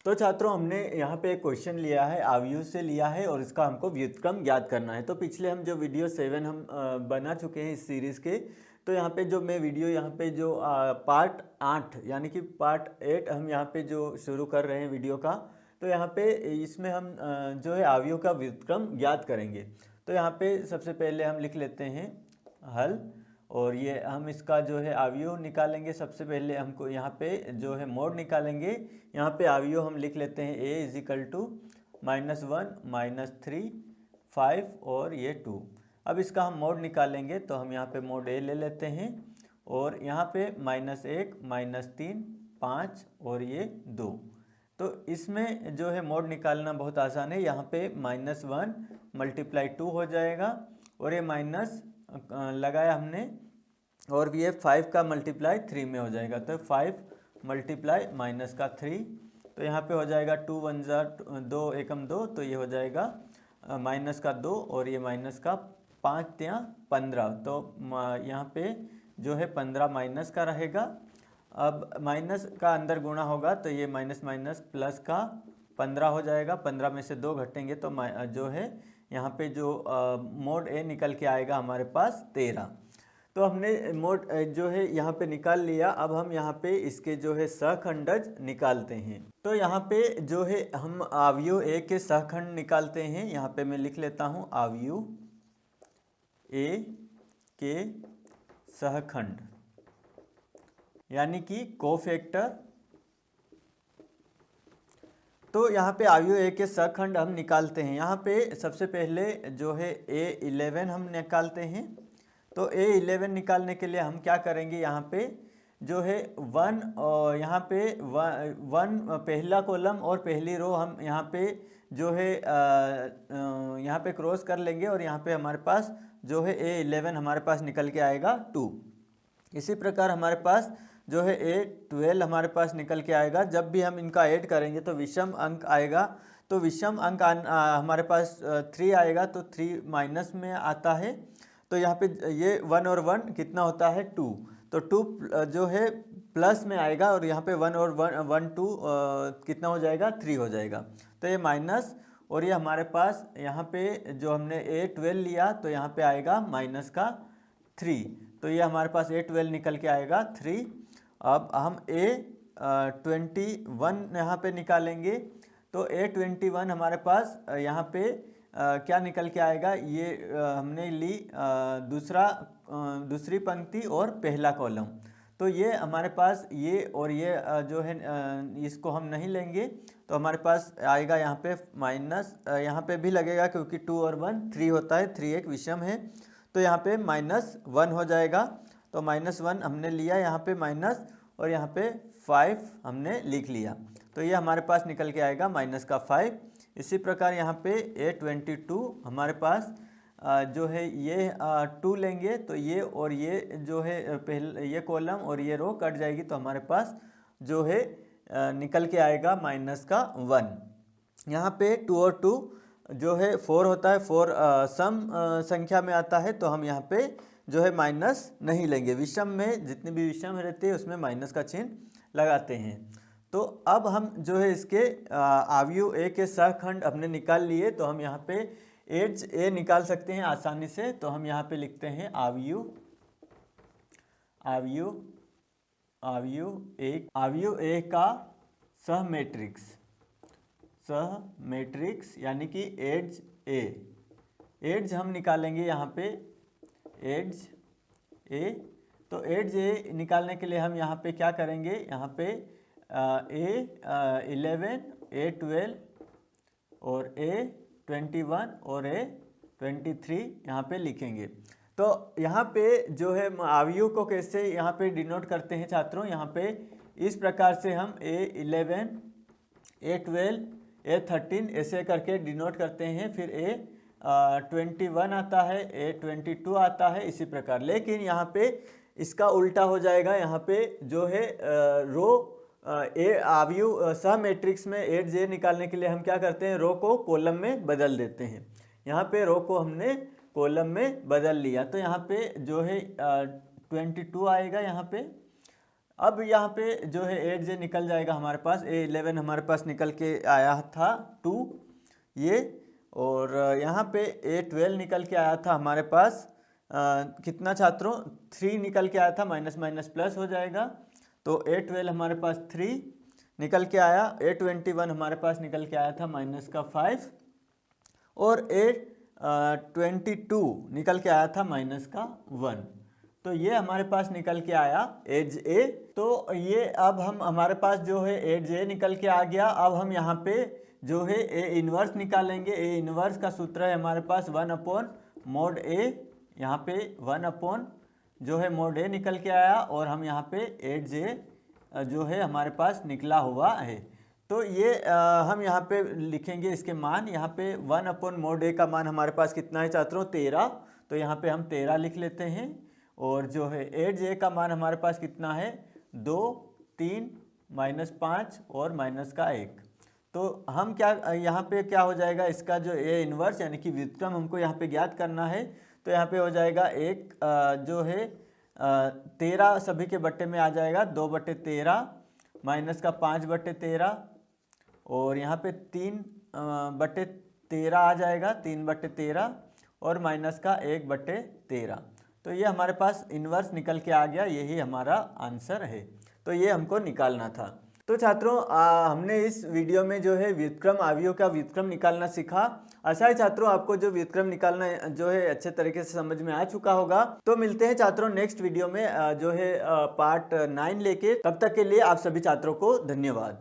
तो छात्रों हमने यहाँ पे एक क्वेश्चन लिया है, अवयव से लिया है और इसका हमको व्युत्क्रम ज्ञात करना है। तो पिछले हम जो वीडियो 7 हम बना चुके हैं इस सीरीज़ के, तो यहाँ पे जो मैं वीडियो यहाँ पे जो पार्ट 8 यानी कि पार्ट 8 हम यहाँ पे जो शुरू कर रहे हैं वीडियो का, तो यहाँ पे इसमें हम जो है अवयव का व्युत्क्रम ज्ञात करेंगे। तो यहाँ पे सबसे पहले हम लिख लेते हैं हल, और ये हम इसका जो है अवयव निकालेंगे। सबसे पहले हमको यहाँ पे जो है मोड निकालेंगे। यहाँ पे अवयव हम लिख लेते हैं a इजिकल टू -1 -3 5 और ये 2। अब इसका हम मोड निकालेंगे तो हम यहाँ पे मोड a ले लेते हैं, और यहाँ पे -1 -3 5 और ये 2। तो इसमें जो है मोड निकालना बहुत आसान है। यहाँ पे -1 × 2 हो जाएगा, और ये माइनस लगाया हमने, और ये 5 का मल्टीप्लाई 3 में हो जाएगा। तो 5 मल्टीप्लाई -3, तो यहाँ पे हो जाएगा 2 1 2 एकम 2, तो ये हो जाएगा -2, और ये -5 3 15। तो यहाँ पे जो है 15 माइनस का रहेगा। अब माइनस का अंदर गुणा होगा तो ये माइनस प्लस का 15 हो जाएगा। 15 में से 2 घटेंगे तो जो है यहाँ पे जो मोड ए निकल के आएगा हमारे पास 13। तो हमने मोड जो है यहाँ पे निकाल लिया। अब हम यहाँ पे इसके जो है सहखंडज निकालते हैं। तो यहाँ पे जो है हम अवयव ए के सहखंड निकालते हैं। यहाँ पे मैं लिख लेता हूँ अवयव ए के सहखंड यानी कि कोफैक्टर। तो यहाँ पे अवयव ए के सहखंड हम निकालते हैं। यहाँ पे सबसे पहले जो है A11 हम निकालते हैं। तो A11 निकालने के लिए हम क्या करेंगे, यहाँ पे जो है 1 और यहाँ पे 1 पहला कॉलम और पहली रो हम यहाँ पे जो है यहाँ पे क्रॉस कर लेंगे, और यहाँ पे हमारे पास जो है A11 हमारे पास निकल के आएगा 2। इसी प्रकार हमारे पास जो है A12 हमारे पास निकल के आएगा। जब भी हम इनका ऐड करेंगे तो विषम अंक आएगा। तो विषम अंक हमारे पास 3 आएगा, तो 3 माइनस में आता है। तो यहाँ पे ये 1 और 1 कितना होता है 2, तो 2 जो है प्लस में आएगा, और यहाँ पे 1 और 1 2 कितना हो जाएगा 3 हो जाएगा। तो ये माइनस, और ये हमारे पास यहाँ पे जो हमने A12 लिया तो यहाँ पे आएगा -3। तो ये हमारे पास A12 निकल के आएगा 3। अब हम A21 यहाँ पे निकालेंगे। तो A21 हमारे पास यहाँ पे क्या निकल के आएगा, ये हमने ली दूसरी पंक्ति और पहला कॉलम। तो ये हमारे पास ये और ये जो है इसको हम नहीं लेंगे, तो हमारे पास आएगा यहाँ पे माइनस, यहाँ पे भी लगेगा क्योंकि 2 और 1 3 होता है, 3 एक विषम है। तो यहाँ पे -1 हो जाएगा। तो -1 हमने लिया यहाँ पे माइनस, और यहाँ पे 5 हमने लिख लिया। तो ये हमारे पास निकल के आएगा -5। इसी प्रकार यहाँ पे A22 हमारे पास जो है ये 2 लेंगे, तो ये और ये जो है पहले ये कॉलम और ये रो कट जाएगी, तो हमारे पास जो है निकल के आएगा -1। यहाँ पे 2 और 2 जो है 4 होता है, 4 सम संख्या में आता है, तो हम यहाँ पे जो है माइनस नहीं लेंगे। विषम में जितनी भी विषम रहती है उसमें माइनस का चिन्ह लगाते हैं। तो अब हम जो है इसके अवयव ए के सहखंड हमने निकाल लिए, तो हम यहाँ पे एड्स ए निकाल सकते हैं आसानी से। तो हम यहाँ पे लिखते हैं अवयव ए का सह मैट्रिक्स यानी कि एड्स ए। एड्स हम निकालेंगे यहाँ पे एड्स ए। तो एड्स ए निकालने के लिए हम यहाँ पे क्या करेंगे, यहाँ पे A11 A12 और A21 और A23 यहाँ पे लिखेंगे। तो यहाँ पे जो है अवयव को कैसे यहाँ पे डिनोट करते हैं छात्रों, यहाँ पे इस प्रकार से हम A11 A12 A13 ऐसे करके डिनोट करते हैं। फिर A21 आता है, A22 आता है, इसी प्रकार। लेकिन यहाँ पे इसका उल्टा हो जाएगा। यहाँ पे जो है रो अवयव सह मैट्रिक्स में एड्स ए निकालने के लिए हम क्या करते हैं, रो को कॉलम में बदल देते हैं। यहाँ पे रो को हमने कॉलम में बदल लिया, तो यहाँ पे जो है 22 आएगा यहाँ पे, अब यहाँ पे जो है 8j निकल जाएगा हमारे पास, A11 हमारे पास निकल के आया था 2 ये, और यहाँ पे A12 निकल के आया था हमारे पास कितना छात्रों 3 निकल के आया था, माइनस माइनस प्लस हो जाएगा, तो A12 हमारे पास 3 निकल के आया, A21 हमारे पास निकल के आया था माइनस का 5, और A22 निकल के आया था माइनस का 1। तो ये हमारे पास निकल के आया 8j। तो ये अब हम हमारे पास जो है 8j निकल के आ गया। अब हम यहाँ पे जो है A इन्वर्स निकालेंगे। A इन्वर्स का सूत्र है हमारे पास 1/mod A, यहाँ पे 1/ जो है mod A निकल के आया, और हम यहाँ पे 8j जो है हमारे पास निकला हुआ है। तो ये हम यहाँ पे लिखेंगे इसके मान। यहाँ पे 1/mod A का मान हमारे पास कितना है छात्रों 13, तो यहाँ पे हम 13 लिख लेते हैं। और जो है 8j का मान हमारे पास कितना है 2, 3, -5 और -1। तो हम क्या यहाँ पे क्या हो जाएगा, इसका जो A इन्वर्स यानी कि व्युत्क्रम हमको यहाँ पे ज्ञात करना है। तो यहाँ पे हो जाएगा एक जो है 13 सभी के बट्टे में आ जाएगा, 2/13 -5/13, और यहाँ पे 3/13 आ जाएगा, 3/13 और -1/13। तो ये हमारे पास इन्वर्स निकल के आ गया, यही हमारा आंसर है। तो ये हमको निकालना था। तो छात्रों हमने इस वीडियो में जो है व्युत्क्रम अवयव का व्युत्क्रम निकालना सीखा। आशा है छात्रों आपको जो व्युत्क्रम निकालना जो है अच्छे तरीके से समझ में आ चुका होगा। तो मिलते हैं छात्रों नेक्स्ट वीडियो में जो है पार्ट 9 लेके। तब तक के लिए आप सभी छात्रों को धन्यवाद।